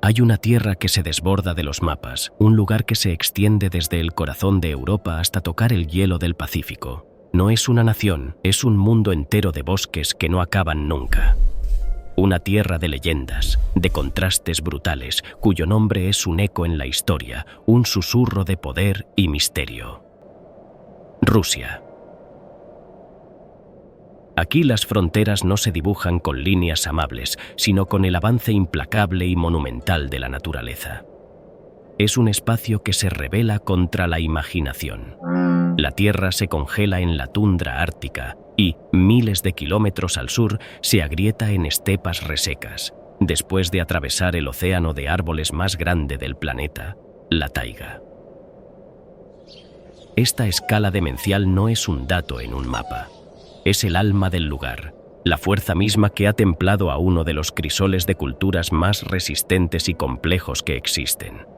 Hay una tierra que se desborda de los mapas, un lugar que se extiende desde el corazón de Europa hasta tocar el hielo del Pacífico. No es una nación, es un mundo entero de bosques que no acaban nunca. Una tierra de leyendas, de contrastes brutales, cuyo nombre es un eco en la historia, un susurro de poder y misterio. Rusia. Aquí las fronteras no se dibujan con líneas amables, sino con el avance implacable y monumental de la naturaleza. Es un espacio que se rebela contra la imaginación. La tierra se congela en la tundra ártica y, miles de kilómetros al sur, se agrieta en estepas resecas, después de atravesar el océano de árboles más grande del planeta, la taiga. Esta escala demencial no es un dato en un mapa. Es el alma del lugar, la fuerza misma que ha templado a uno de los crisoles de culturas más resistentes y complejos que existen.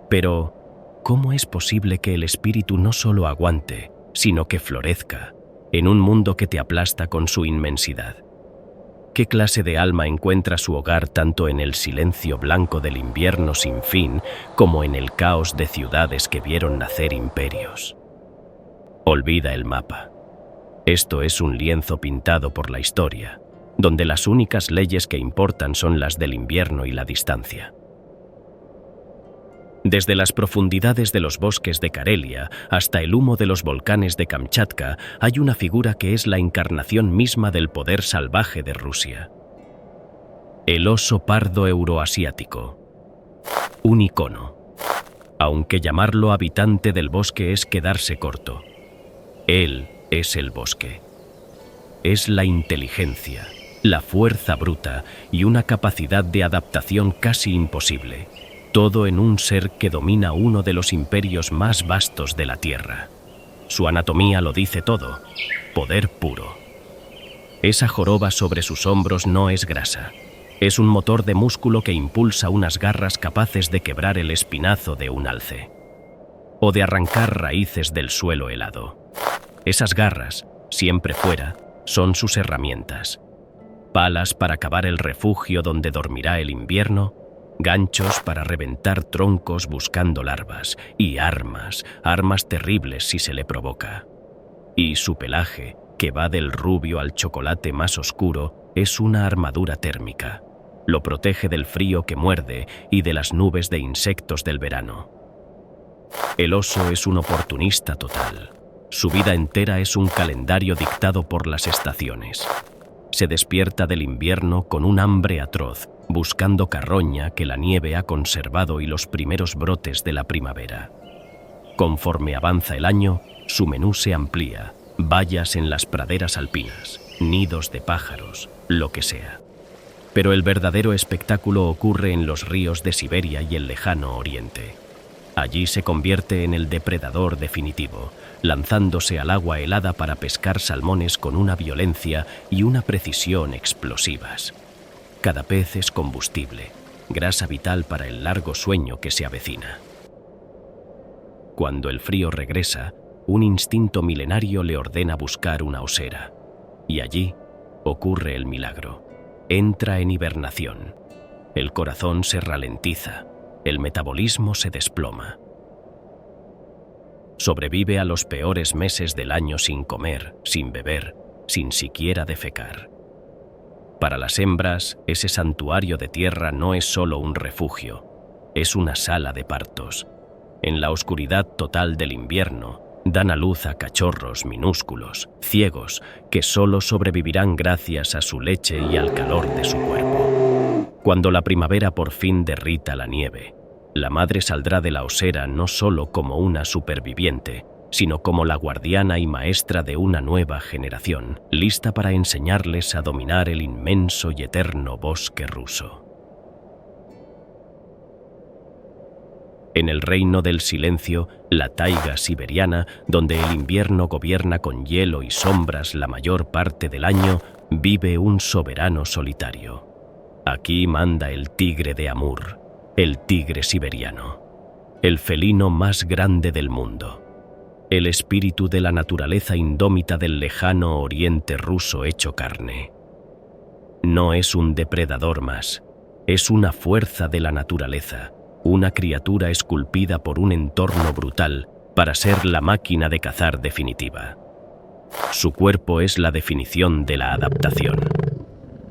Pero, ¿cómo es posible que el espíritu no solo aguante, sino que florezca, en un mundo que te aplasta con su inmensidad? ¿Qué clase de alma encuentra su hogar tanto en el silencio blanco del invierno sin fin, como en el caos de ciudades que vieron nacer imperios? Olvida el mapa. Esto es un lienzo pintado por la historia, donde las únicas leyes que importan son las del invierno y la distancia. Desde las profundidades de los bosques de Karelia hasta el humo de los volcanes de Kamchatka hay una figura que es la encarnación misma del poder salvaje de Rusia. El oso pardo euroasiático. Un icono. Aunque llamarlo habitante del bosque es quedarse corto. Él es el bosque. Es la inteligencia, la fuerza bruta y una capacidad de adaptación casi imposible. Todo en un ser que domina uno de los imperios más vastos de la Tierra. Su anatomía lo dice todo, poder puro. Esa joroba sobre sus hombros no es grasa, es un motor de músculo que impulsa unas garras capaces de quebrar el espinazo de un alce, o de arrancar raíces del suelo helado. Esas garras, siempre fuera, son sus herramientas. Palas para cavar el refugio donde dormirá el invierno, ganchos para reventar troncos buscando larvas, y armas terribles si se le provoca. Y su pelaje, que va del rubio al chocolate más oscuro, es una armadura térmica. Lo protege del frío que muerde y de las nubes de insectos del verano. El oso es un oportunista total. Su vida entera es un calendario dictado por las estaciones. Se despierta del invierno con un hambre atroz, buscando carroña que la nieve ha conservado y los primeros brotes de la primavera. Conforme avanza el año, su menú se amplía, vallas en las praderas alpinas, nidos de pájaros, lo que sea. Pero el verdadero espectáculo ocurre en los ríos de Siberia y el lejano oriente. Allí se convierte en el depredador definitivo, lanzándose al agua helada para pescar salmones con una violencia y una precisión explosivas. Cada pez es combustible, grasa vital para el largo sueño que se avecina. Cuando el frío regresa, un instinto milenario le ordena buscar una osera. Y allí ocurre el milagro. Entra en hibernación. El corazón se ralentiza, el metabolismo se desploma. Sobrevive a los peores meses del año sin comer, sin beber, sin siquiera defecar. Para las hembras, ese santuario de tierra no es solo un refugio, es una sala de partos. En la oscuridad total del invierno, dan a luz a cachorros minúsculos, ciegos, que solo sobrevivirán gracias a su leche y al calor de su cuerpo. Cuando la primavera por fin derrita la nieve, la madre saldrá de la osera no solo como una superviviente, sino como la guardiana y maestra de una nueva generación, lista para enseñarles a dominar el inmenso y eterno bosque ruso. En el reino del silencio, la taiga siberiana, donde el invierno gobierna con hielo y sombras la mayor parte del año, vive un soberano solitario. Aquí manda el tigre de Amur, el tigre siberiano, el felino más grande del mundo, el espíritu de la naturaleza indómita del lejano oriente ruso hecho carne. No es un depredador más, Es una fuerza de la naturaleza, una criatura esculpida por un entorno brutal para ser la máquina de cazar definitiva. Su cuerpo es la definición de la adaptación.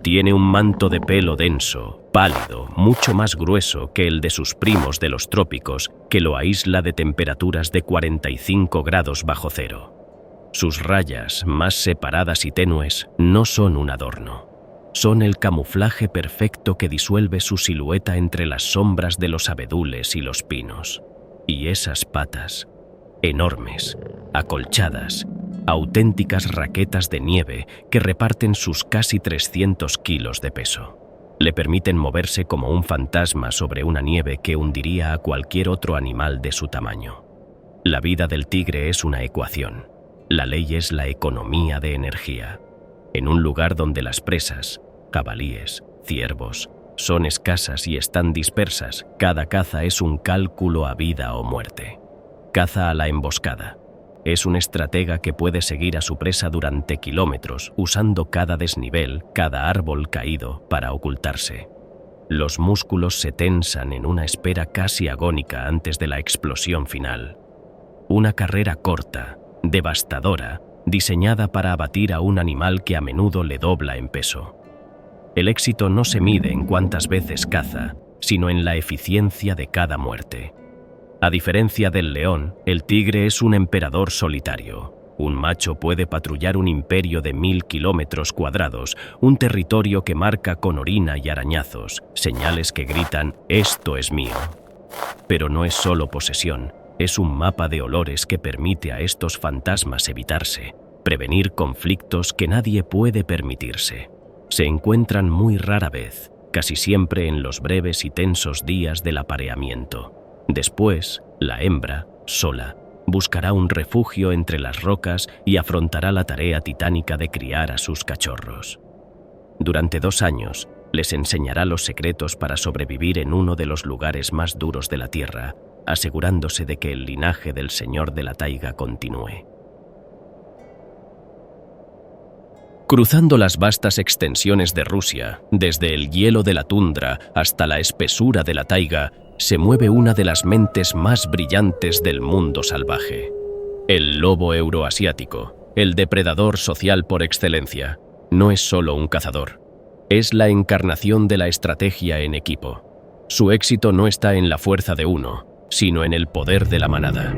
Tiene un manto de pelo denso, pálido, mucho más grueso que el de sus primos de los trópicos, que lo aísla de temperaturas de 45 grados bajo cero. Sus rayas, más separadas y tenues, no son un adorno. Son el camuflaje perfecto que disuelve su silueta entre las sombras de los abedules y los pinos. Y esas patas, enormes, acolchadas, auténticas raquetas de nieve que reparten sus casi 300 kilos de peso. Le permiten moverse como un fantasma sobre una nieve que hundiría a cualquier otro animal de su tamaño. La vida del tigre es una ecuación. La ley es la economía de energía. En un lugar donde las presas, jabalíes, ciervos, son escasas y están dispersas, cada caza es un cálculo a vida o muerte. Caza a la emboscada. Es un estratega que puede seguir a su presa durante kilómetros, usando cada desnivel, cada árbol caído, para ocultarse. Los músculos se tensan en una espera casi agónica antes de la explosión final. Una carrera corta, devastadora, diseñada para abatir a un animal que a menudo le dobla en peso. El éxito no se mide en cuántas veces caza, sino en la eficiencia de cada muerte. A diferencia del león, el tigre es un emperador solitario. Un macho puede patrullar un imperio de 1000 kilómetros cuadrados, un territorio que marca con orina y arañazos, señales que gritan «esto es mío». Pero no es solo posesión, es un mapa de olores que permite a estos fantasmas evitarse, prevenir conflictos que nadie puede permitirse. Se encuentran muy rara vez, casi siempre en los breves y tensos días del apareamiento. Después, la hembra, sola, buscará un refugio entre las rocas y afrontará la tarea titánica de criar a sus cachorros. Durante 2 años, les enseñará los secretos para sobrevivir en uno de los lugares más duros de la Tierra, asegurándose de que el linaje del Señor de la Taiga continúe. Cruzando las vastas extensiones de Rusia, desde el hielo de la tundra hasta la espesura de la taiga, se mueve una de las mentes más brillantes del mundo salvaje. El lobo euroasiático, el depredador social por excelencia, no es solo un cazador. Es la encarnación de la estrategia en equipo. Su éxito no está en la fuerza de uno, sino en el poder de la manada.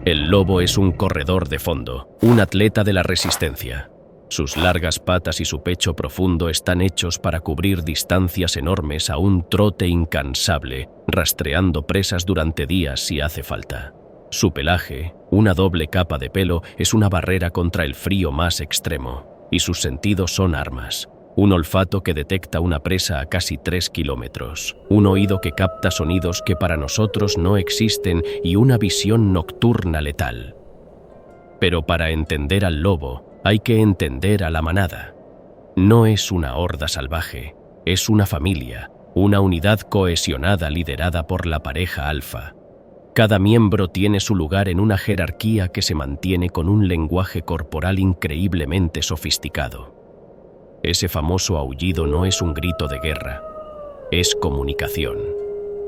El lobo es un corredor de fondo, un atleta de la resistencia. Sus largas patas y su pecho profundo están hechos para cubrir distancias enormes a un trote incansable, rastreando presas durante días si hace falta. Su pelaje, una doble capa de pelo, es una barrera contra el frío más extremo, y sus sentidos son armas. Un olfato que detecta una presa a casi 3 kilómetros, un oído que capta sonidos que para nosotros no existen y una visión nocturna letal. Pero para entender al lobo, hay que entender a la manada. No es una horda salvaje, es una familia, una unidad cohesionada liderada por la pareja alfa. Cada miembro tiene su lugar en una jerarquía que se mantiene con un lenguaje corporal increíblemente sofisticado. Ese famoso aullido no es un grito de guerra, es comunicación.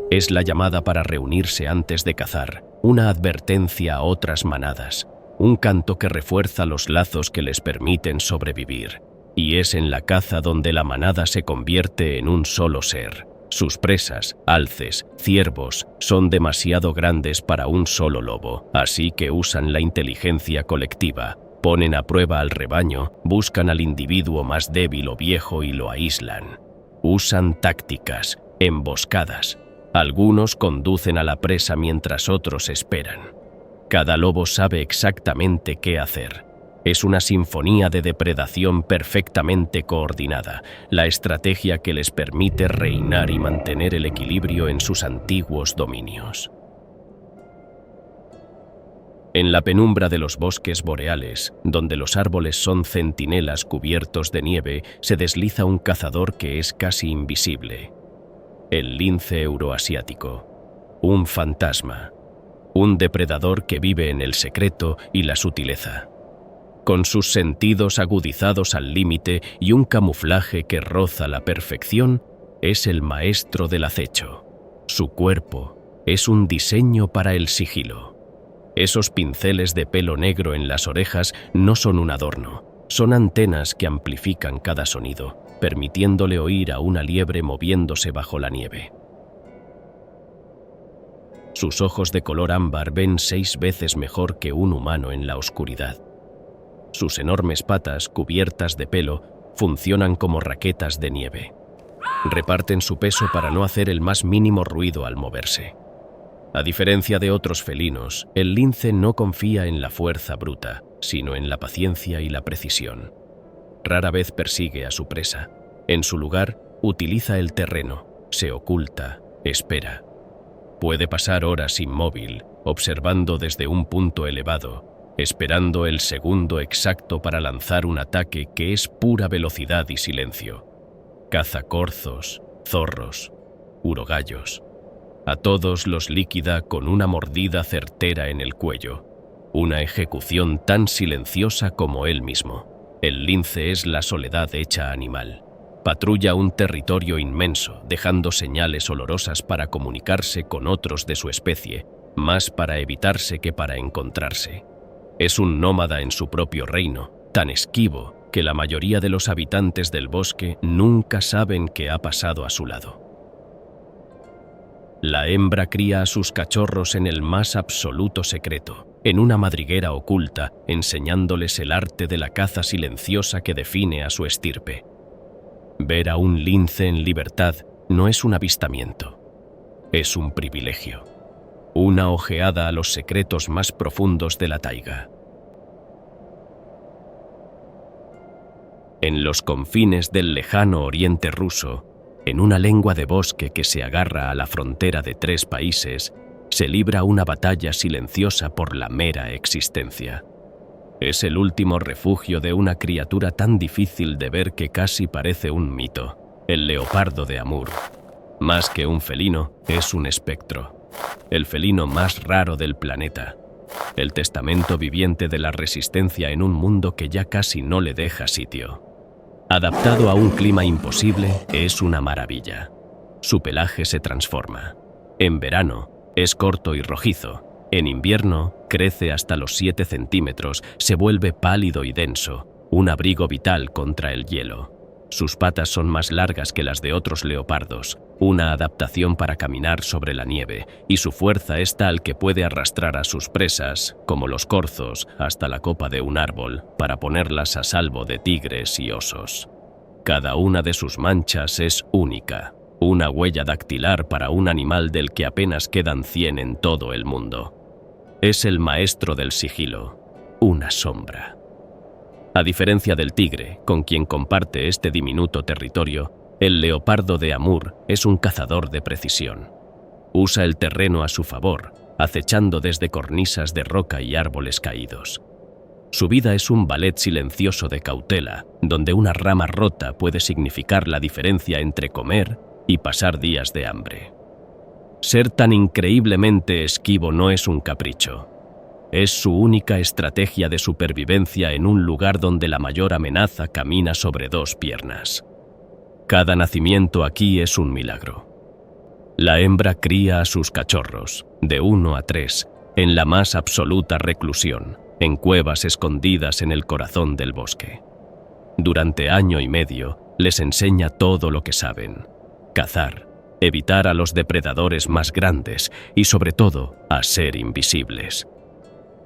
Es la llamada para reunirse antes de cazar, una advertencia a otras manadas, un canto que refuerza los lazos que les permiten sobrevivir. Y es en la caza donde la manada se convierte en un solo ser. Sus presas, alces, ciervos, son demasiado grandes para un solo lobo, así que usan la inteligencia colectiva, ponen a prueba al rebaño, buscan al individuo más débil o viejo y lo aíslan. Usan tácticas, emboscadas. Algunos conducen a la presa mientras otros esperan. Cada lobo sabe exactamente qué hacer. Es una sinfonía de depredación perfectamente coordinada, la estrategia que les permite reinar y mantener el equilibrio en sus antiguos dominios. En la penumbra de los bosques boreales, donde los árboles son centinelas cubiertos de nieve, se desliza un cazador que es casi invisible. El lince euroasiático. Un fantasma. Un depredador que vive en el secreto y la sutileza. Con sus sentidos agudizados al límite y un camuflaje que roza la perfección, es el maestro del acecho. Su cuerpo es un diseño para el sigilo. Esos pinceles de pelo negro en las orejas no son un adorno, son antenas que amplifican cada sonido, permitiéndole oír a una liebre moviéndose bajo la nieve. Sus ojos de color ámbar ven 6 veces mejor que un humano en la oscuridad. Sus enormes patas, cubiertas de pelo, funcionan como raquetas de nieve. Reparten su peso para no hacer el más mínimo ruido al moverse. A diferencia de otros felinos, el lince no confía en la fuerza bruta, sino en la paciencia y la precisión. Rara vez persigue a su presa. En su lugar, utiliza el terreno, se oculta, espera. Puede pasar horas inmóvil, observando desde un punto elevado, esperando el segundo exacto para lanzar un ataque que es pura velocidad y silencio. Caza corzos, zorros, urogallos. A todos los líquida con una mordida certera en el cuello. Una ejecución tan silenciosa como él mismo. El lince es la soledad hecha animal. Patrulla un territorio inmenso, dejando señales olorosas para comunicarse con otros de su especie, más para evitarse que para encontrarse. Es un nómada en su propio reino, tan esquivo que la mayoría de los habitantes del bosque nunca saben qué ha pasado a su lado. La hembra cría a sus cachorros en el más absoluto secreto, en una madriguera oculta, enseñándoles el arte de la caza silenciosa que define a su estirpe. Ver a un lince en libertad no es un avistamiento, es un privilegio, una ojeada a los secretos más profundos de la taiga. En los confines del lejano oriente ruso, en una lengua de bosque que se agarra a la frontera de 3 países, se libra una batalla silenciosa por la mera existencia. Es el último refugio de una criatura tan difícil de ver que casi parece un mito, el leopardo de Amur. Más que un felino, es un espectro, el felino más raro del planeta, el testamento viviente de la resistencia en un mundo que ya casi no le deja sitio. Adaptado a un clima imposible, es una maravilla. Su pelaje se transforma. En verano, es corto y rojizo. En invierno, crece hasta los 7 centímetros, se vuelve pálido y denso, un abrigo vital contra el hielo. Sus patas son más largas que las de otros leopardos, una adaptación para caminar sobre la nieve, y su fuerza es tal que puede arrastrar a sus presas, como los corzos, hasta la copa de un árbol, para ponerlas a salvo de tigres y osos. Cada una de sus manchas es única, una huella dactilar para un animal del que apenas quedan 100 en todo el mundo. Es el maestro del sigilo, una sombra. A diferencia del tigre, con quien comparte este diminuto territorio, el leopardo de Amur es un cazador de precisión. Usa el terreno a su favor, acechando desde cornisas de roca y árboles caídos. Su vida es un ballet silencioso de cautela, donde una rama rota puede significar la diferencia entre comer y pasar días de hambre. Ser tan increíblemente esquivo no es un capricho. Es su única estrategia de supervivencia en un lugar donde la mayor amenaza camina sobre 2 piernas. Cada nacimiento aquí es un milagro. La hembra cría a sus cachorros, de 1 a 3, en la más absoluta reclusión, en cuevas escondidas en el corazón del bosque. Durante año y medio, les enseña todo lo que saben: cazar, evitar a los depredadores más grandes y, sobre todo, a ser invisibles.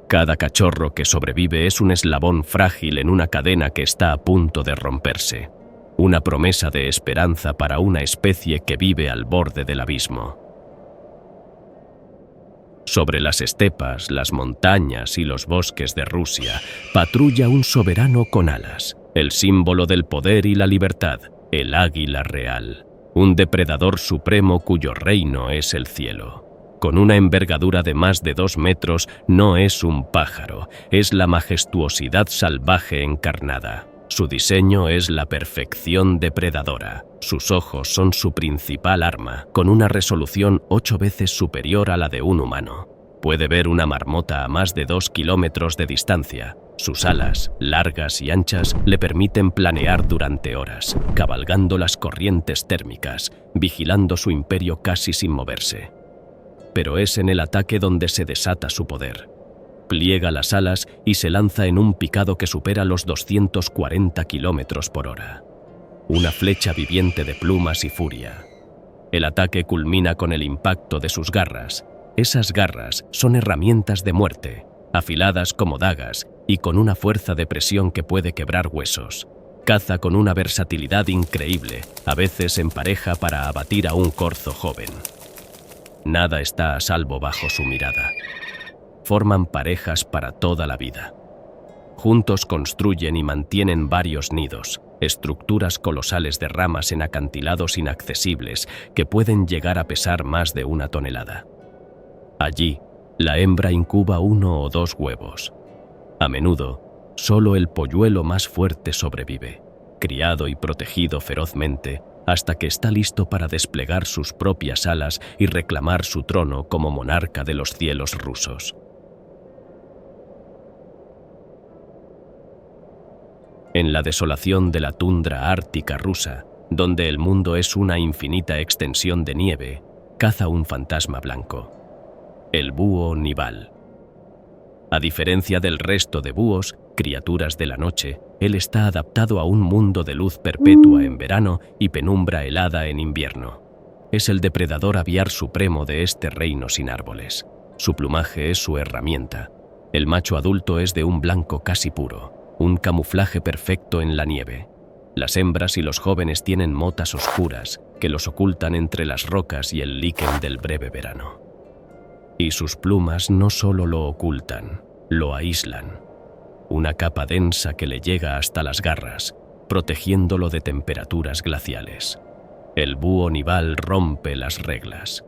Cada cachorro que sobrevive es un eslabón frágil en una cadena que está a punto de romperse, una promesa de esperanza para una especie que vive al borde del abismo. Sobre las estepas, las montañas y los bosques de Rusia, patrulla un soberano con alas, el símbolo del poder y la libertad, el águila real, un depredador supremo cuyo reino es el cielo. Con una envergadura de más de 2 metros, no es un pájaro, es la majestuosidad salvaje encarnada. Su diseño es la perfección depredadora. Sus ojos son su principal arma, con una resolución 8 veces superior a la de un humano. Puede ver una marmota a más de 2 kilómetros de distancia. Sus alas, largas y anchas, le permiten planear durante horas, cabalgando las corrientes térmicas, vigilando su imperio casi sin moverse. Pero es en el ataque donde se desata su poder. Pliega las alas y se lanza en un picado que supera los 240 kilómetros por hora. Una flecha viviente de plumas y furia. El ataque culmina con el impacto de sus garras. Esas garras son herramientas de muerte, afiladas como dagas y con una fuerza de presión que puede quebrar huesos. Caza con una versatilidad increíble, a veces en pareja para abatir a un corzo joven. Nada está a salvo bajo su mirada. Forman parejas para toda la vida. Juntos construyen y mantienen varios nidos, estructuras colosales de ramas en acantilados inaccesibles que pueden llegar a pesar más de 1 tonelada. Allí, la hembra incuba 1 o 2 huevos. A menudo, solo el polluelo más fuerte sobrevive, criado y protegido ferozmente hasta que está listo para desplegar sus propias alas y reclamar su trono como monarca de los cielos rusos. En la desolación de la tundra ártica rusa, donde el mundo es una infinita extensión de nieve, caza un fantasma blanco. El búho nival. A diferencia del resto de búhos, criaturas de la noche, él está adaptado a un mundo de luz perpetua en verano y penumbra helada en invierno. Es el depredador aviar supremo de este reino sin árboles. Su plumaje es su herramienta. El macho adulto es de un blanco casi puro, un camuflaje perfecto en la nieve. Las hembras y los jóvenes tienen motas oscuras que los ocultan entre las rocas y el líquen del breve verano. Y sus plumas no solo lo ocultan, lo aíslan. Una capa densa que le llega hasta las garras, protegiéndolo de temperaturas glaciales. El búho nival rompe las reglas.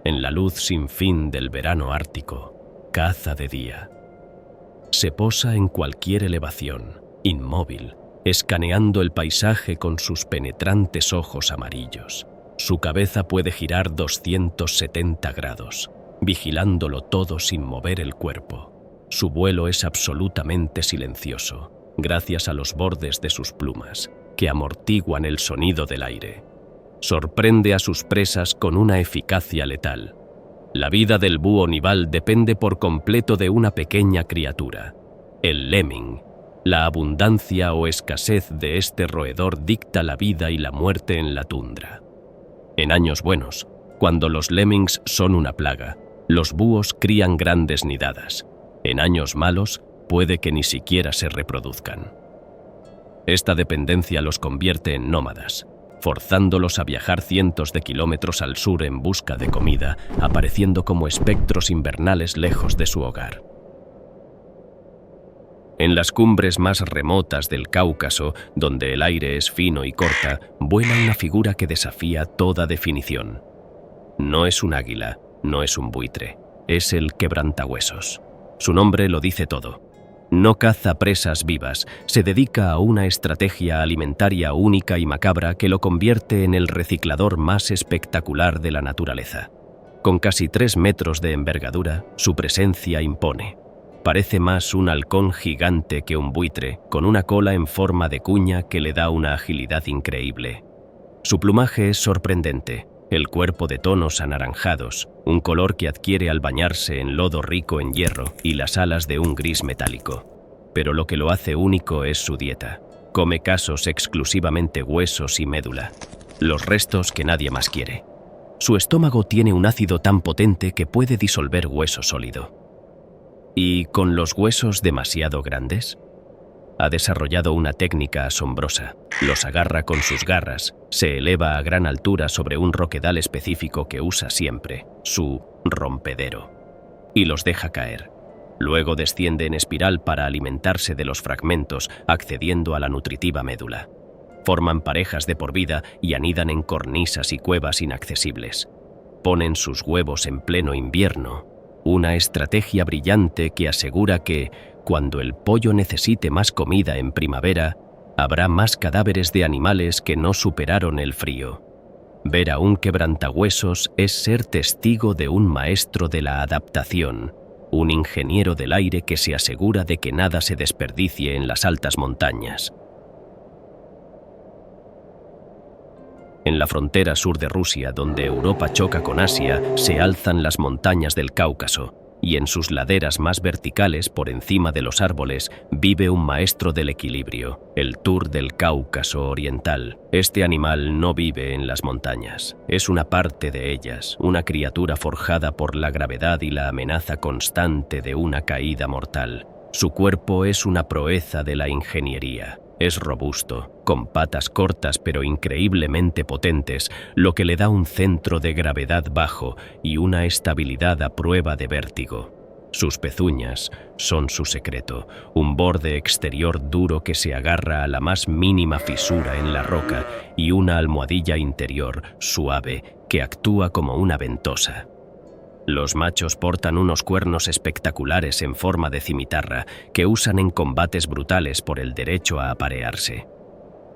En la luz sin fin del verano ártico, caza de día. Se posa en cualquier elevación, inmóvil, escaneando el paisaje con sus penetrantes ojos amarillos. Su cabeza puede girar 270 grados. Vigilándolo todo sin mover el cuerpo. Su vuelo es absolutamente silencioso, gracias a los bordes de sus plumas, que amortiguan el sonido del aire. Sorprende a sus presas con una eficacia letal. La vida del búho nival depende por completo de una pequeña criatura, el lemming. La abundancia o escasez de este roedor dicta la vida y la muerte en la tundra. En años buenos, cuando los lemmings son una plaga, los búhos crían grandes nidadas. En años malos, puede que ni siquiera se reproduzcan. Esta dependencia los convierte en nómadas, forzándolos a viajar cientos de kilómetros al sur en busca de comida, apareciendo como espectros invernales lejos de su hogar. En las cumbres más remotas del Cáucaso, donde el aire es fino y corta, vuela una figura que desafía toda definición. No es un águila, no es un buitre, es el quebrantahuesos. Su nombre lo dice todo. No caza presas vivas, se dedica a una estrategia alimentaria única y macabra que lo convierte en el reciclador más espectacular de la naturaleza. Con casi 3 metros de envergadura, su presencia impone. Parece más un halcón gigante que un buitre, con una cola en forma de cuña que le da una agilidad increíble. Su plumaje es sorprendente. El cuerpo de tonos anaranjados, un color que adquiere al bañarse en lodo rico en hierro y las alas de un gris metálico. Pero lo que lo hace único es su dieta. Come casos exclusivamente huesos y médula, los restos que nadie más quiere. Su estómago tiene un ácido tan potente que puede disolver hueso sólido. ¿Y con los huesos demasiado grandes? Ha desarrollado una técnica asombrosa. Los agarra con sus garras, se eleva a gran altura sobre un roquedal específico que usa siempre, su rompedero, y los deja caer. Luego desciende en espiral para alimentarse de los fragmentos, accediendo a la nutritiva médula. Forman parejas de por vida y anidan en cornisas y cuevas inaccesibles. Ponen sus huevos en pleno invierno, una estrategia brillante que asegura que, cuando el pollo necesite más comida en primavera, habrá más cadáveres de animales que no superaron el frío. Ver a un quebrantahuesos es ser testigo de un maestro de la adaptación, un ingeniero del aire que se asegura de que nada se desperdicie en las altas montañas. En la frontera sur de Rusia, donde Europa choca con Asia, se alzan las montañas del Cáucaso, y en sus laderas más verticales, por encima de los árboles, vive un maestro del equilibrio, el Tur del Cáucaso Oriental. Este animal no vive en las montañas, es una parte de ellas, una criatura forjada por la gravedad y la amenaza constante de una caída mortal. Su cuerpo es una proeza de la ingeniería. Es robusto, con patas cortas pero increíblemente potentes, lo que le da un centro de gravedad bajo y una estabilidad a prueba de vértigo. Sus pezuñas son su secreto, un borde exterior duro que se agarra a la más mínima fisura en la roca y una almohadilla interior suave que actúa como una ventosa. Los machos portan unos cuernos espectaculares en forma de cimitarra que usan en combates brutales por el derecho a aparearse.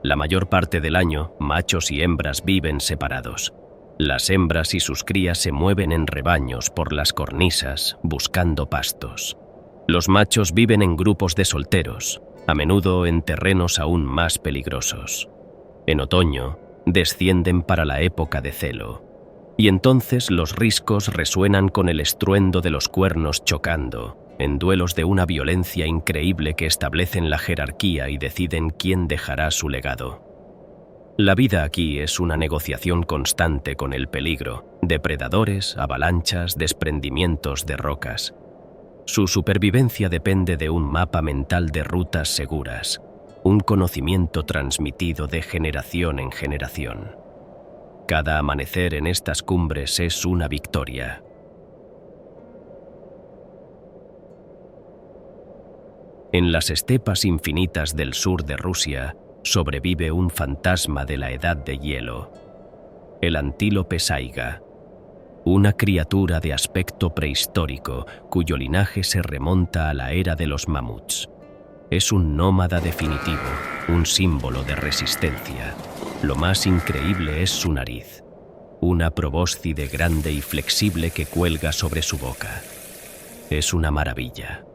La mayor parte del año, machos y hembras viven separados. Las hembras y sus crías se mueven en rebaños por las cornisas buscando pastos. Los machos viven en grupos de solteros, a menudo en terrenos aún más peligrosos. En otoño, descienden para la época de celo. Y entonces los riscos resuenan con el estruendo de los cuernos chocando, en duelos de una violencia increíble que establecen la jerarquía y deciden quién dejará su legado. La vida aquí es una negociación constante con el peligro, depredadores, avalanchas, desprendimientos de rocas. Su supervivencia depende de un mapa mental de rutas seguras, un conocimiento transmitido de generación en generación. Cada amanecer en estas cumbres es una victoria. En las estepas infinitas del sur de Rusia sobrevive un fantasma de la edad de hielo, el antílope saiga, una criatura de aspecto prehistórico cuyo linaje se remonta a la era de los mamuts. Es un nómada definitivo, un símbolo de resistencia. Lo más increíble es su nariz, una probóscide grande y flexible que cuelga sobre su boca. Es una maravilla.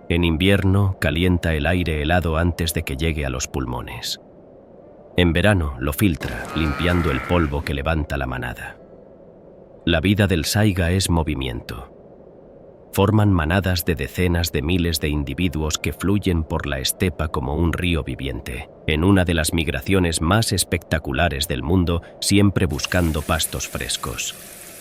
En invierno calienta el aire helado antes de que llegue a los pulmones. En verano lo filtra, limpiando el polvo que levanta la manada. La vida del saiga es movimiento. Forman manadas de decenas de miles de individuos que fluyen por la estepa como un río viviente, en una de las migraciones más espectaculares del mundo, siempre buscando pastos frescos.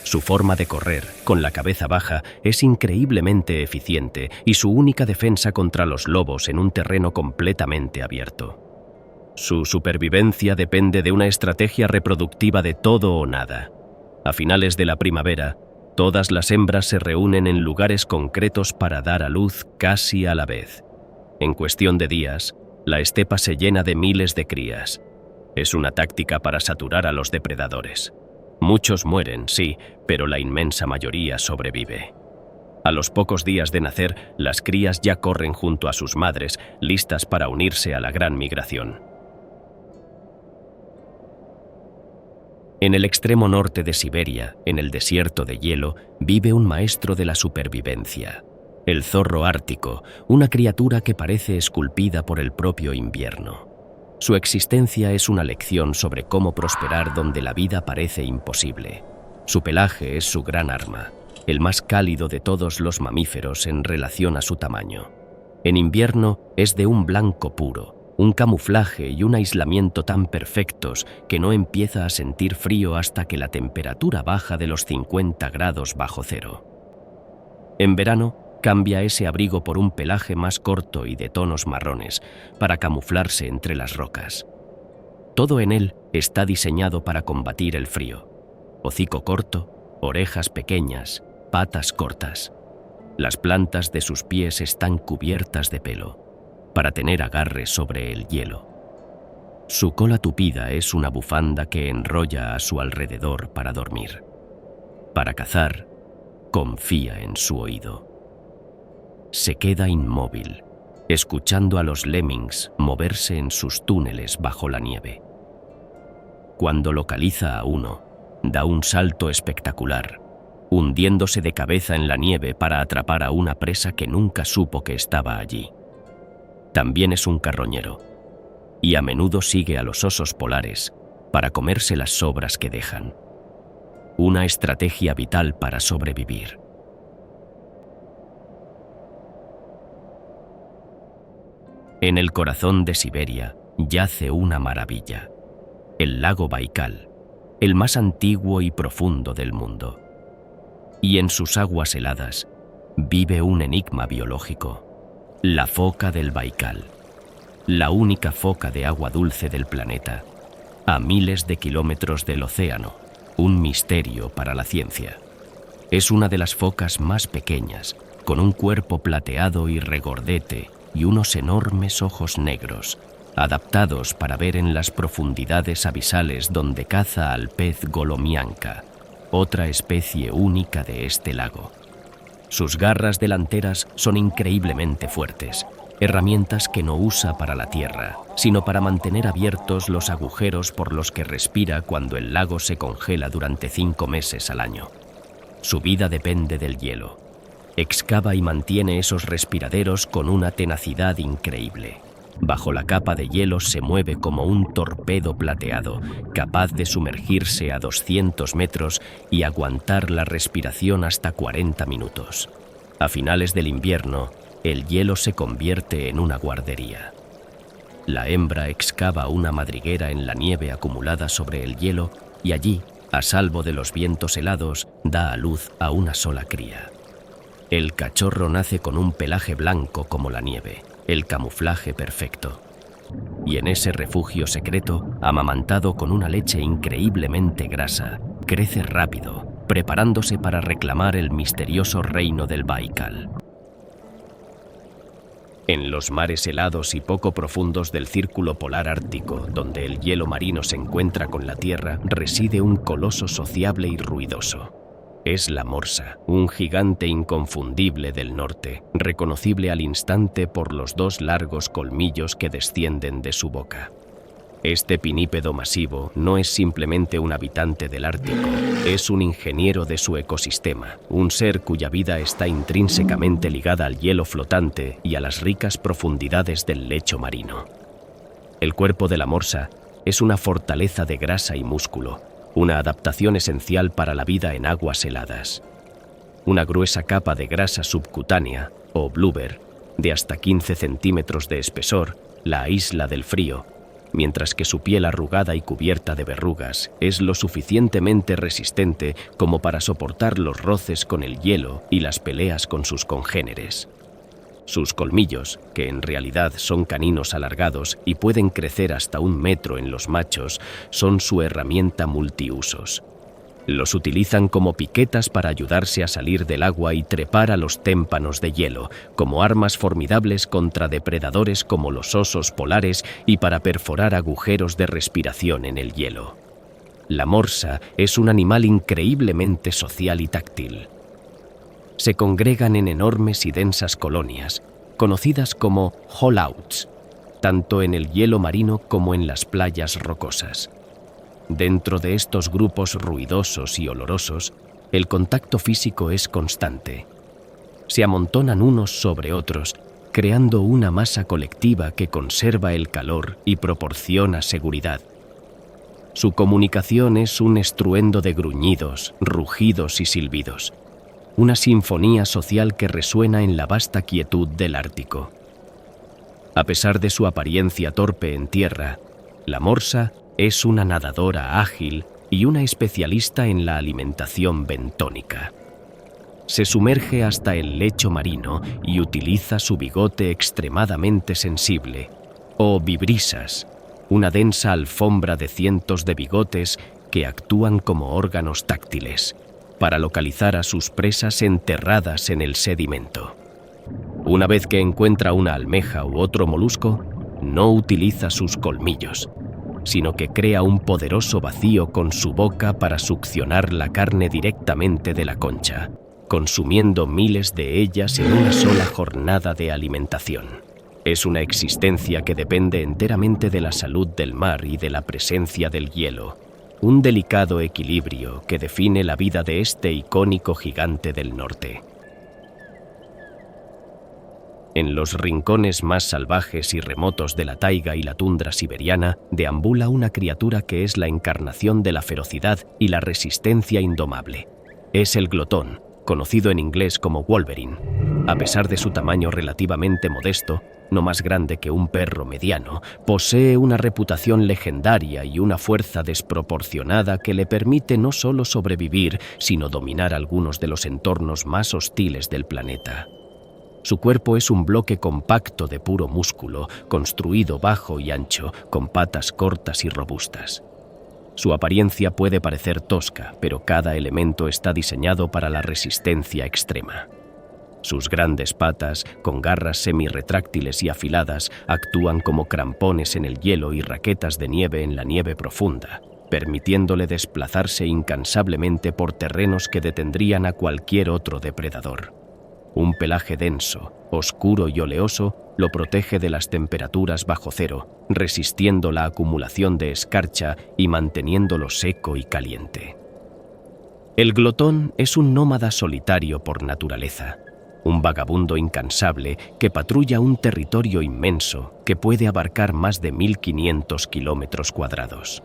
Su forma de correr, con la cabeza baja, es increíblemente eficiente y su única defensa contra los lobos en un terreno completamente abierto. Su supervivencia depende de una estrategia reproductiva de todo o nada. A finales de la primavera, todas las hembras se reúnen en lugares concretos para dar a luz casi a la vez. En cuestión de días, la estepa se llena de miles de crías. Es una táctica para saturar a los depredadores. Muchos mueren, sí, pero la inmensa mayoría sobrevive. A los pocos días de nacer, las crías ya corren junto a sus madres, listas para unirse a la gran migración. En el extremo norte de Siberia, en el desierto de hielo, vive un maestro de la supervivencia. El zorro ártico, una criatura que parece esculpida por el propio invierno. Su existencia es una lección sobre cómo prosperar donde la vida parece imposible. Su pelaje es su gran arma, el más cálido de todos los mamíferos en relación a su tamaño. En invierno es de un blanco puro, un camuflaje y un aislamiento tan perfectos que no empieza a sentir frío hasta que la temperatura baja de los 50 grados bajo cero. En verano, cambia ese abrigo por un pelaje más corto y de tonos marrones para camuflarse entre las rocas. Todo en él está diseñado para combatir el frío. Hocico corto, orejas pequeñas, patas cortas. Las plantas de sus pies están cubiertas de pelo, para tener agarre sobre el hielo. Su cola tupida es una bufanda que enrolla a su alrededor para dormir. Para cazar, confía en su oído. Se queda inmóvil, escuchando a los lemmings moverse en sus túneles bajo la nieve. Cuando localiza a uno, da un salto espectacular, hundiéndose de cabeza en la nieve para atrapar a una presa que nunca supo que estaba allí. También es un carroñero, y a menudo sigue a los osos polares para comerse las sobras que dejan. Una estrategia vital para sobrevivir. En el corazón de Siberia yace una maravilla, el lago Baikal, el más antiguo y profundo del mundo. Y en sus aguas heladas vive un enigma biológico, la foca del Baikal, la única foca de agua dulce del planeta, a miles de kilómetros del océano, un misterio para la ciencia. Es una de las focas más pequeñas, con un cuerpo plateado y regordete y unos enormes ojos negros, adaptados para ver en las profundidades abisales donde caza al pez golomianca, otra especie única de este lago. Sus garras delanteras son increíblemente fuertes, herramientas que no usa para la tierra, sino para mantener abiertos los agujeros por los que respira cuando el lago se congela durante 5 meses al año. Su vida depende del hielo. Excava y mantiene esos respiraderos con una tenacidad increíble. Bajo la capa de hielo se mueve como un torpedo plateado, capaz de sumergirse a 200 metros y aguantar la respiración hasta 40 minutos. A finales del invierno, el hielo se convierte en una guardería. La hembra excava una madriguera en la nieve acumulada sobre el hielo y allí, a salvo de los vientos helados, da a luz a una sola cría. El cachorro nace con un pelaje blanco como la nieve, el camuflaje perfecto. Y en ese refugio secreto, amamantado con una leche increíblemente grasa, crece rápido, preparándose para reclamar el misterioso reino del Baikal. En los mares helados y poco profundos del círculo polar ártico, donde el hielo marino se encuentra con la tierra, reside un coloso sociable y ruidoso. Es la morsa, un gigante inconfundible del norte, reconocible al instante por los 2 largos colmillos que descienden de su boca. Este pinípedo masivo no es simplemente un habitante del Ártico, es un ingeniero de su ecosistema, un ser cuya vida está intrínsecamente ligada al hielo flotante y a las ricas profundidades del lecho marino. El cuerpo de la morsa es una fortaleza de grasa y músculo, una adaptación esencial para la vida en aguas heladas. Una gruesa capa de grasa subcutánea, o blubber, de hasta 15 centímetros de espesor, la aísla del frío, mientras que su piel arrugada y cubierta de verrugas es lo suficientemente resistente como para soportar los roces con el hielo y las peleas con sus congéneres. Sus colmillos, que en realidad son caninos alargados y pueden crecer hasta 1 metro en los machos, son su herramienta multiusos. Los utilizan como piquetas para ayudarse a salir del agua y trepar a los témpanos de hielo, como armas formidables contra depredadores como los osos polares y para perforar agujeros de respiración en el hielo. La morsa es un animal increíblemente social y táctil. Se congregan en enormes y densas colonias, conocidas como hollows, tanto en el hielo marino como en las playas rocosas. Dentro de estos grupos ruidosos y olorosos, el contacto físico es constante. Se amontonan unos sobre otros, creando una masa colectiva que conserva el calor y proporciona seguridad. Su comunicación es un estruendo de gruñidos, rugidos y silbidos, una sinfonía social que resuena en la vasta quietud del Ártico. A pesar de su apariencia torpe en tierra, la morsa es una nadadora ágil y una especialista en la alimentación bentónica. Se sumerge hasta el lecho marino y utiliza su bigote extremadamente sensible, o vibrisas, una densa alfombra de cientos de bigotes que actúan como órganos táctiles, para localizar a sus presas enterradas en el sedimento. Una vez que encuentra una almeja u otro molusco, no utiliza sus colmillos, sino que crea un poderoso vacío con su boca para succionar la carne directamente de la concha, consumiendo miles de ellas en una sola jornada de alimentación. Es una existencia que depende enteramente de la salud del mar y de la presencia del hielo, un delicado equilibrio que define la vida de este icónico gigante del norte. En los rincones más salvajes y remotos de la taiga y la tundra siberiana deambula una criatura que es la encarnación de la ferocidad y la resistencia indomable. Es el glotón, conocido en inglés como Wolverine. A pesar de su tamaño relativamente modesto, no más grande que un perro mediano, posee una reputación legendaria y una fuerza desproporcionada que le permite no solo sobrevivir, sino dominar algunos de los entornos más hostiles del planeta. Su cuerpo es un bloque compacto de puro músculo, construido bajo y ancho, con patas cortas y robustas. Su apariencia puede parecer tosca, pero cada elemento está diseñado para la resistencia extrema. Sus grandes patas, con garras semirretráctiles y afiladas, actúan como crampones en el hielo y raquetas de nieve en la nieve profunda, permitiéndole desplazarse incansablemente por terrenos que detendrían a cualquier otro depredador. Un pelaje denso, oscuro y oleoso lo protege de las temperaturas bajo cero, resistiendo la acumulación de escarcha y manteniéndolo seco y caliente. El glotón es un nómada solitario por naturaleza, un vagabundo incansable que patrulla un territorio inmenso que puede abarcar más de 1.500 kilómetros cuadrados.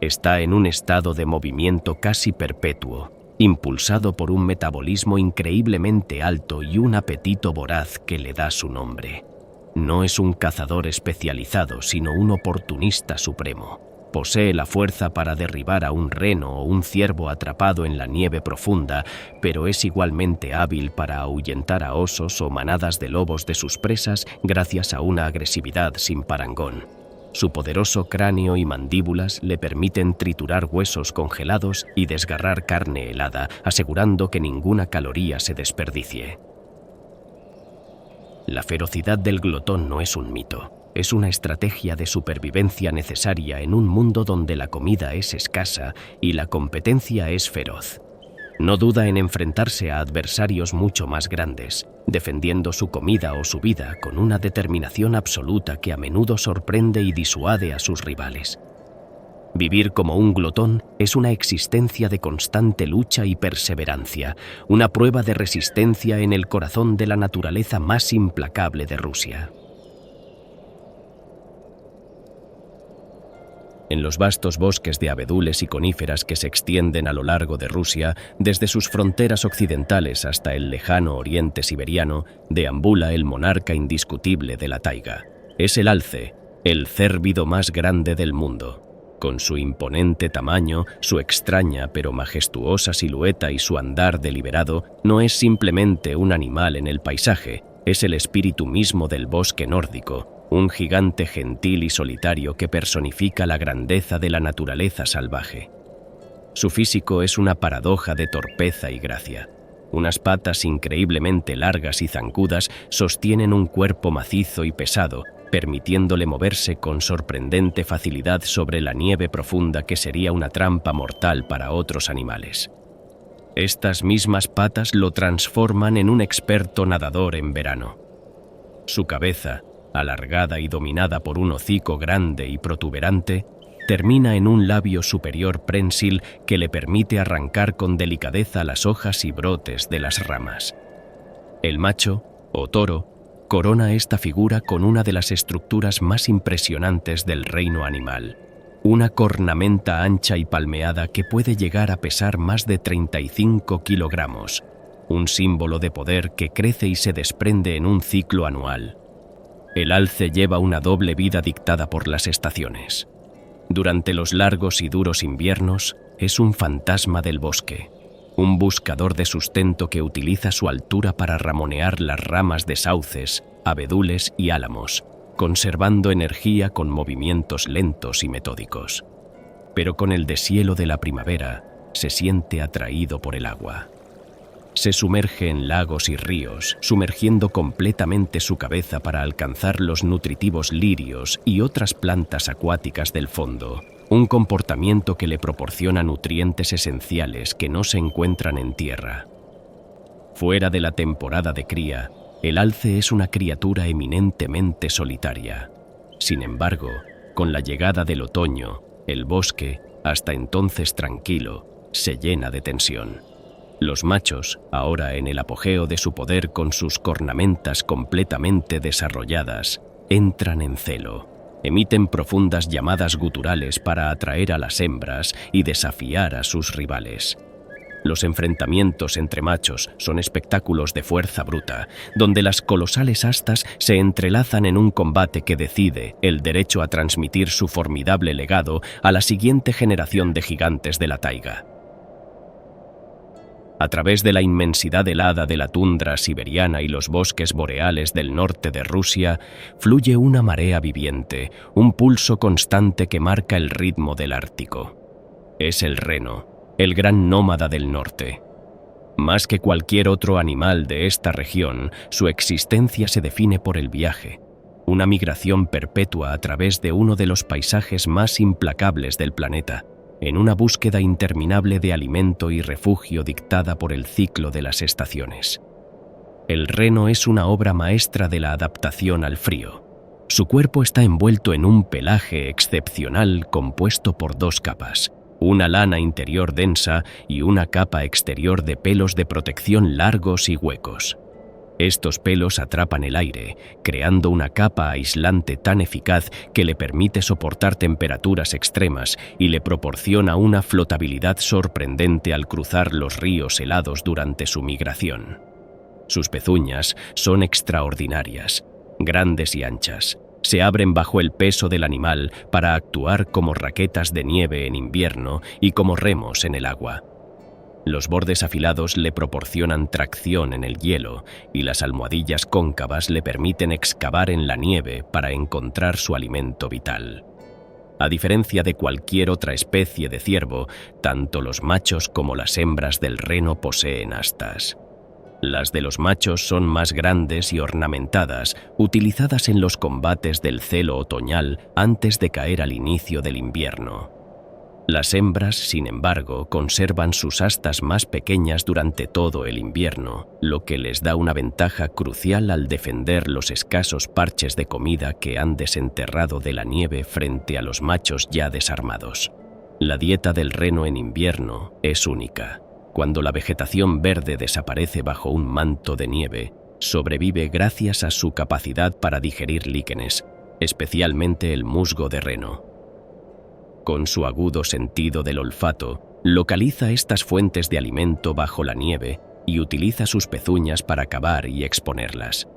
Está en un estado de movimiento casi perpetuo, impulsado por un metabolismo increíblemente alto y un apetito voraz que le da su nombre. No es un cazador especializado, sino un oportunista supremo. Posee la fuerza para derribar a un reno o un ciervo atrapado en la nieve profunda, pero es igualmente hábil para ahuyentar a osos o manadas de lobos de sus presas gracias a una agresividad sin parangón. Su poderoso cráneo y mandíbulas le permiten triturar huesos congelados y desgarrar carne helada, asegurando que ninguna caloría se desperdicie. La ferocidad del glotón no es un mito, es una estrategia de supervivencia necesaria en un mundo donde la comida es escasa y la competencia es feroz. No duda en enfrentarse a adversarios mucho más grandes, defendiendo su comida o su vida con una determinación absoluta que a menudo sorprende y disuade a sus rivales. Vivir como un glotón es una existencia de constante lucha y perseverancia, una prueba de resistencia en el corazón de la naturaleza más implacable de Rusia. En los vastos bosques de abedules y coníferas que se extienden a lo largo de Rusia, desde sus fronteras occidentales hasta el lejano oriente siberiano, deambula el monarca indiscutible de la taiga. Es el alce, el cérvido más grande del mundo. Con su imponente tamaño, su extraña pero majestuosa silueta y su andar deliberado, no es simplemente un animal en el paisaje, es el espíritu mismo del bosque nórdico, un gigante gentil y solitario que personifica la grandeza de la naturaleza salvaje. Su físico es una paradoja de torpeza y gracia. Unas patas increíblemente largas y zancudas sostienen un cuerpo macizo y pesado, permitiéndole moverse con sorprendente facilidad sobre la nieve profunda que sería una trampa mortal para otros animales. Estas mismas patas lo transforman en un experto nadador en verano. Su cabeza, alargada y dominada por un hocico grande y protuberante, termina en un labio superior prensil que le permite arrancar con delicadeza las hojas y brotes de las ramas. El macho, o toro, corona esta figura con una de las estructuras más impresionantes del reino animal, una cornamenta ancha y palmeada que puede llegar a pesar más de 35 kilogramos, un símbolo de poder que crece y se desprende en un ciclo anual. El alce lleva una doble vida dictada por las estaciones. Durante los largos y duros inviernos, es un fantasma del bosque, un buscador de sustento que utiliza su altura para ramonear las ramas de sauces, abedules y álamos, conservando energía con movimientos lentos y metódicos. Pero con el deshielo de la primavera, se siente atraído por el agua. Se sumerge en lagos y ríos, sumergiendo completamente su cabeza para alcanzar los nutritivos lirios y otras plantas acuáticas del fondo, un comportamiento que le proporciona nutrientes esenciales que no se encuentran en tierra. Fuera de la temporada de cría, el alce es una criatura eminentemente solitaria. Sin embargo, con la llegada del otoño, el bosque, hasta entonces tranquilo, se llena de tensión. Los machos, ahora en el apogeo de su poder con sus cornamentas completamente desarrolladas, entran en celo. Emiten profundas llamadas guturales para atraer a las hembras y desafiar a sus rivales. Los enfrentamientos entre machos son espectáculos de fuerza bruta, donde las colosales astas se entrelazan en un combate que decide el derecho a transmitir su formidable legado a la siguiente generación de gigantes de la taiga. A través de la inmensidad helada de la tundra siberiana y los bosques boreales del norte de Rusia, fluye una marea viviente, un pulso constante que marca el ritmo del Ártico. Es el reno, el gran nómada del norte. Más que cualquier otro animal de esta región, su existencia se define por el viaje, una migración perpetua a través de uno de los paisajes más implacables del planeta, en una búsqueda interminable de alimento y refugio dictada por el ciclo de las estaciones. El reno es una obra maestra de la adaptación al frío. Su cuerpo está envuelto en un pelaje excepcional compuesto por dos capas, una lana interior densa y una capa exterior de pelos de protección largos y huecos. Estos pelos atrapan el aire, creando una capa aislante tan eficaz que le permite soportar temperaturas extremas y le proporciona una flotabilidad sorprendente al cruzar los ríos helados durante su migración. Sus pezuñas son extraordinarias, grandes y anchas. Se abren bajo el peso del animal para actuar como raquetas de nieve en invierno y como remos en el agua. Los bordes afilados le proporcionan tracción en el hielo y las almohadillas cóncavas le permiten excavar en la nieve para encontrar su alimento vital. A diferencia de cualquier otra especie de ciervo, tanto los machos como las hembras del reno poseen astas. Las de los machos son más grandes y ornamentadas, utilizadas en los combates del celo otoñal antes de caer al inicio del invierno. Las hembras, sin embargo, conservan sus astas más pequeñas durante todo el invierno, lo que les da una ventaja crucial al defender los escasos parches de comida que han desenterrado de la nieve frente a los machos ya desarmados. La dieta del reno en invierno es única. Cuando la vegetación verde desaparece bajo un manto de nieve, sobrevive gracias a su capacidad para digerir líquenes, especialmente el musgo de reno. Con su agudo sentido del olfato, localiza estas fuentes de alimento bajo la nieve y utiliza sus pezuñas para cavar y exponerlas.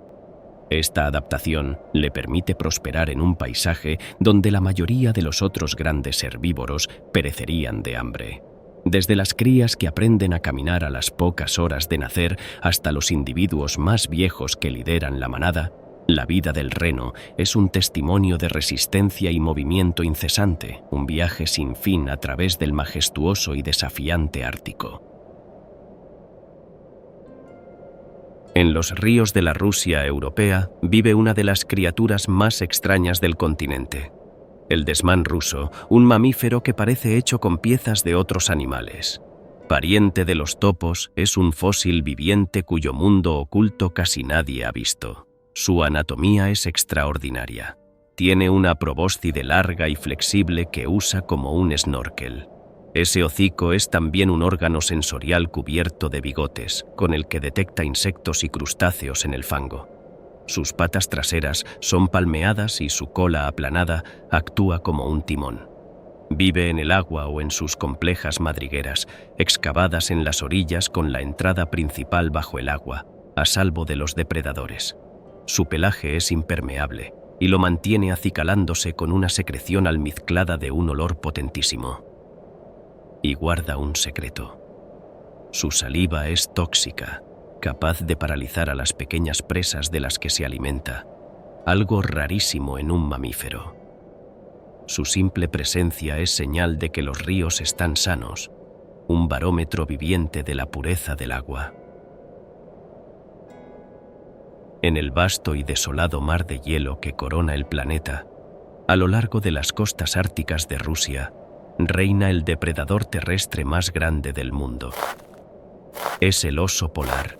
Esta adaptación le permite prosperar en un paisaje donde la mayoría de los otros grandes herbívoros perecerían de hambre. Desde las crías que aprenden a caminar a las pocas horas de nacer hasta los individuos más viejos que lideran la manada, la vida del reno es un testimonio de resistencia y movimiento incesante, un viaje sin fin a través del majestuoso y desafiante Ártico. En los ríos de la Rusia europea vive una de las criaturas más extrañas del continente. El desmán ruso, un mamífero que parece hecho con piezas de otros animales. Pariente de los topos, es un fósil viviente cuyo mundo oculto casi nadie ha visto. Su anatomía es extraordinaria. Tiene una probóscide larga y flexible que usa como un snorkel. Ese hocico es también un órgano sensorial cubierto de bigotes, con el que detecta insectos y crustáceos en el fango. Sus patas traseras son palmeadas y su cola aplanada actúa como un timón. Vive en el agua o en sus complejas madrigueras, excavadas en las orillas con la entrada principal bajo el agua, a salvo de los depredadores. Su pelaje es impermeable y lo mantiene acicalándose con una secreción almizclada de un olor potentísimo. Y guarda un secreto. Su saliva es tóxica, capaz de paralizar a las pequeñas presas de las que se alimenta, algo rarísimo en un mamífero. Su simple presencia es señal de que los ríos están sanos, un barómetro viviente de la pureza del agua. En el vasto y desolado mar de hielo que corona el planeta, a lo largo de las costas árticas de Rusia, reina el depredador terrestre más grande del mundo. Es el oso polar,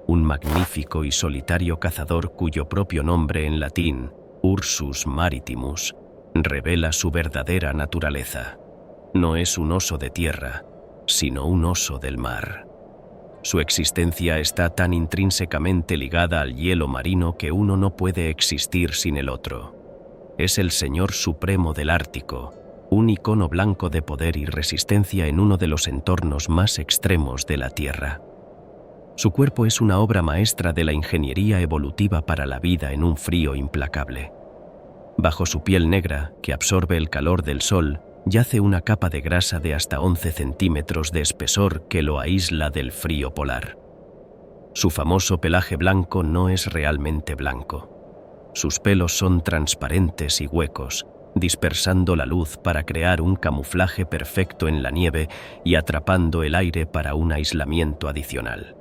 un magnífico y solitario cazador cuyo propio nombre en latín, Ursus maritimus, revela su verdadera naturaleza. No es un oso de tierra, sino un oso del mar. Su existencia está tan intrínsecamente ligada al hielo marino que uno no puede existir sin el otro. Es el señor supremo del Ártico, un icono blanco de poder y resistencia en uno de los entornos más extremos de la Tierra. Su cuerpo es una obra maestra de la ingeniería evolutiva para la vida en un frío implacable. Bajo su piel negra, que absorbe el calor del sol, yace una capa de grasa de hasta 11 centímetros de espesor que lo aísla del frío polar. Su famoso pelaje blanco no es realmente blanco. Sus pelos son transparentes y huecos, dispersando la luz para crear un camuflaje perfecto en la nieve y atrapando el aire para un aislamiento adicional.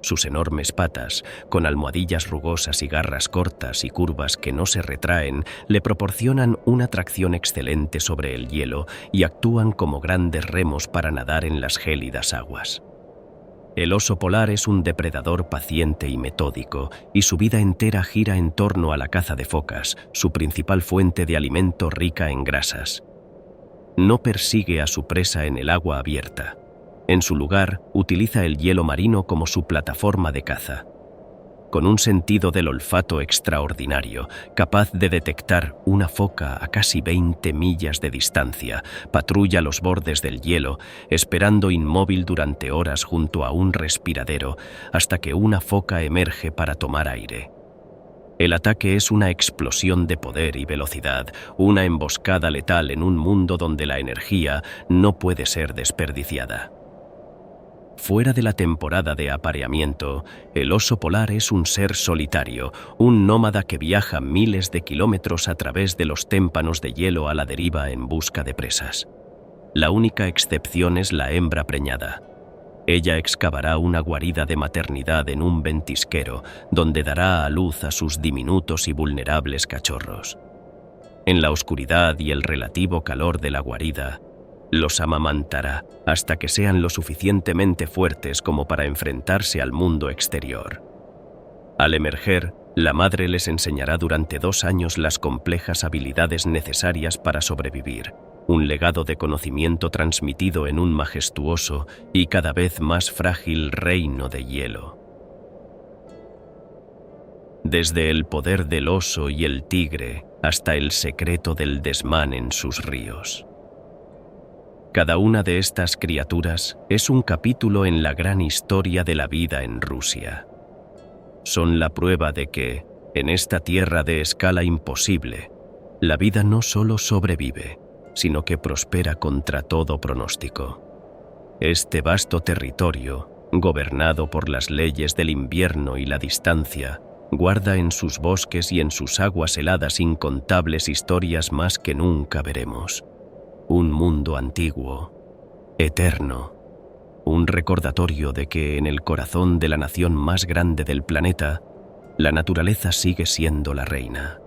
Sus enormes patas, con almohadillas rugosas y garras cortas y curvas que no se retraen, le proporcionan una tracción excelente sobre el hielo y actúan como grandes remos para nadar en las gélidas aguas. El oso polar es un depredador paciente y metódico, y su vida entera gira en torno a la caza de focas, su principal fuente de alimento rica en grasas. No persigue a su presa en el agua abierta. En su lugar, utiliza el hielo marino como su plataforma de caza. Con un sentido del olfato extraordinario, capaz de detectar una foca a casi 20 millas de distancia, patrulla los bordes del hielo, esperando inmóvil durante horas junto a un respiradero hasta que una foca emerge para tomar aire. El ataque es una explosión de poder y velocidad, una emboscada letal en un mundo donde la energía no puede ser desperdiciada. Fuera de la temporada de apareamiento, el oso polar es un ser solitario, un nómada que viaja miles de kilómetros a través de los témpanos de hielo a la deriva en busca de presas. La única excepción es la hembra preñada. Ella excavará una guarida de maternidad en un ventisquero, donde dará a luz a sus diminutos y vulnerables cachorros. En la oscuridad y el relativo calor de la guarida, los amamantará hasta que sean lo suficientemente fuertes como para enfrentarse al mundo exterior. Al emerger, la madre les enseñará durante 2 años las complejas habilidades necesarias para sobrevivir, un legado de conocimiento transmitido en un majestuoso y cada vez más frágil reino de hielo. Desde el poder del oso y el tigre hasta el secreto del desmán en sus ríos. Cada una de estas criaturas es un capítulo en la gran historia de la vida en Rusia. Son la prueba de que, en esta tierra de escala imposible, la vida no solo sobrevive, sino que prospera contra todo pronóstico. Este vasto territorio, gobernado por las leyes del invierno y la distancia, guarda en sus bosques y en sus aguas heladas incontables historias más que nunca veremos. Un mundo antiguo, eterno, un recordatorio de que en el corazón de la nación más grande del planeta, la naturaleza sigue siendo la reina.